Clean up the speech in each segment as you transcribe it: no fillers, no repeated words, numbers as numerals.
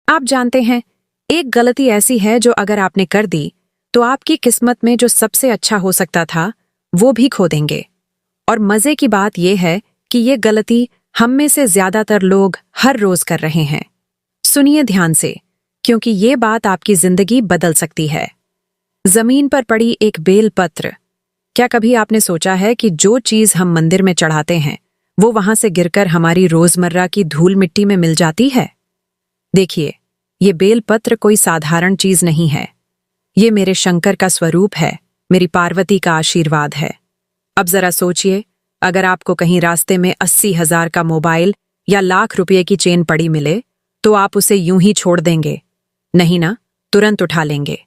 आप जानते हैं, एक गलती ऐसी है जो अगर आपने कर दी तो आपकी किस्मत में जो सबसे अच्छा हो सकता था वो भी खो देंगे। और मजे की बात यह है कि ये गलती हम में से ज्यादातर लोग हर रोज कर रहे हैं। सुनिए ध्यान से, क्योंकि ये बात आपकी जिंदगी बदल सकती है। जमीन पर पड़ी एक बेलपत्र। क्या कभी आपने सोचा है कि जो चीज हम मंदिर में चढ़ाते हैं वो वहां से गिरकर हमारी रोजमर्रा की धूल मिट्टी में मिल जाती है? देखिए, ये बेलपत्र कोई साधारण चीज नहीं है। ये मेरे शंकर का स्वरूप है, मेरी पार्वती का आशीर्वाद है। अब जरा सोचिए, अगर आपको कहीं रास्ते में 80,000 का मोबाइल या लाख रुपए की चेन पड़ी मिले तो आप उसे यूं ही छोड़ देंगे? नहीं ना, तुरंत उठा लेंगे।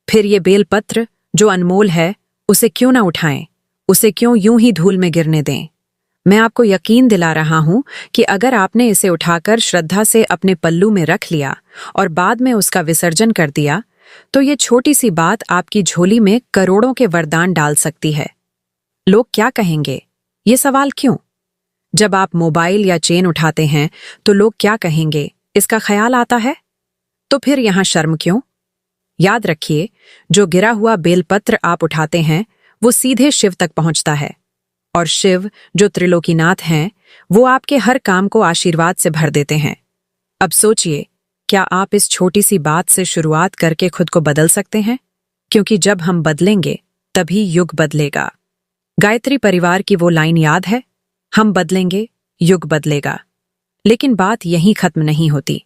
फिर ये बेलपत्र जो अनमोल है, उसे क्यों ना उठाएं? उसे क्यों यूं ही धूल में गिरने दें? मैं आपको यकीन दिला रहा हूं कि अगर आपने इसे उठाकर श्रद्धा से अपने पल्लू में रख लिया और बाद में उसका विसर्जन कर दिया तो ये छोटी सी बात आपकी झोली में करोड़ों के वरदान डाल सकती है। लोग क्या कहेंगे? ये सवाल क्यों? जब आप मोबाइल या चेन उठाते हैं तो लोग क्या कहेंगे, इसका ख्याल आता है? तो फिर यहां शर्म क्यों? याद रखिए, जो गिरा हुआ बेलपत्र आप उठाते हैं वो सीधे शिव तक पहुंचता है। और शिव, जो त्रिलोकीनाथ हैं, वो आपके हर काम को आशीर्वाद से भर देते हैं। अब सोचिए, क्या आप इस छोटी सी बात से शुरुआत करके खुद को बदल सकते हैं? क्योंकि जब हम बदलेंगे तभी युग बदलेगा। गायत्री परिवार की वो लाइन याद है? हम बदलेंगे, युग बदलेगा। लेकिन बात यहीं खत्म नहीं होती।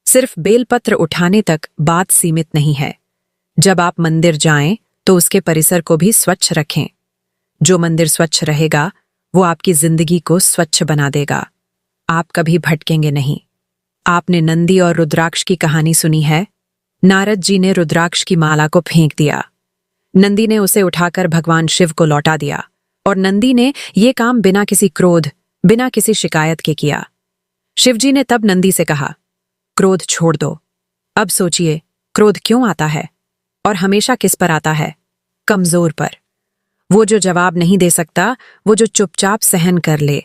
सिर्फ बेलपत्र उठाने तक बात सीमित नहीं है। जब आप मंदिर जाएं तो उसके परिसर को भी स्वच्छ रखें। जो मंदिर स्वच्छ रहेगा वो आपकी जिंदगी को स्वच्छ बना देगा। आप कभी भटकेंगे नहीं। आपने नंदी और रुद्राक्ष की कहानी सुनी है? नारद जी ने रुद्राक्ष की माला को फेंक दिया। नंदी ने उसे उठाकर भगवान शिव को लौटा दिया और नंदी ने ये काम बिना किसी क्रोध, बिना किसी शिकायत के किया। शिवजी ने तब नंदी से कहा, क्रोध छोड़ दो। अब सोचिए, क्रोध क्यों आता है और हमेशा किस पर आता है? कमजोर पर। वो जो जवाब नहीं दे सकता, वो जो चुपचाप सहन कर ले।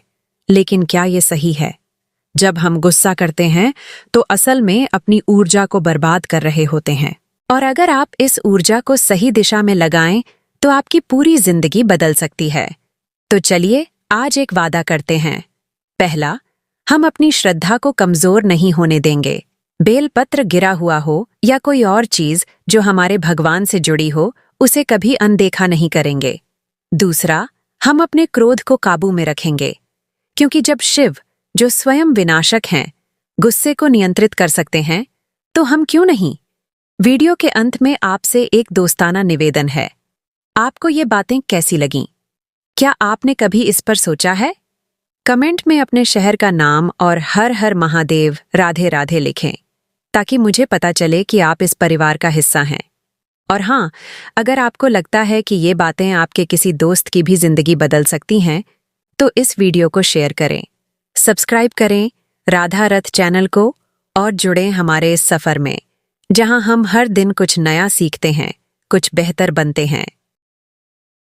लेकिन क्या ये सही है? जब हम गुस्सा करते हैं तो असल में अपनी ऊर्जा को बर्बाद कर रहे होते हैं। और अगर आप इस ऊर्जा को सही दिशा में लगाएं तो आपकी पूरी जिंदगी बदल सकती है। तो चलिए आज एक वादा करते हैं। पहला, हम अपनी श्रद्धा को कमजोर नहीं होने देंगे। बेलपत्र गिरा हुआ हो या कोई और चीज जो हमारे भगवान से जुड़ी हो, उसे कभी अनदेखा नहीं करेंगे। दूसरा, हम अपने क्रोध को काबू में रखेंगे, क्योंकि जब शिव, जो स्वयं विनाशक हैं, गुस्से को नियंत्रित कर सकते हैं, तो हम क्यों नहीं? वीडियो के अंत में आपसे एक दोस्ताना निवेदन है। आपको ये बातें कैसी लगीं? क्या आपने कभी इस पर सोचा है? कमेंट में अपने शहर का नाम और हर हर महादेव, राधे राधे लिखें, ताकि मुझे पता चले कि आप इस परिवार का हिस्सा हैं। और हाँ, अगर आपको लगता है कि ये बातें आपके किसी दोस्त की भी जिंदगी बदल सकती हैं, तो इस वीडियो को शेयर करें, सब्सक्राइब करें राधा रथ चैनल को और जुड़ें हमारे इस सफर में, जहां हम हर दिन कुछ नया सीखते हैं, कुछ बेहतर बनते हैं।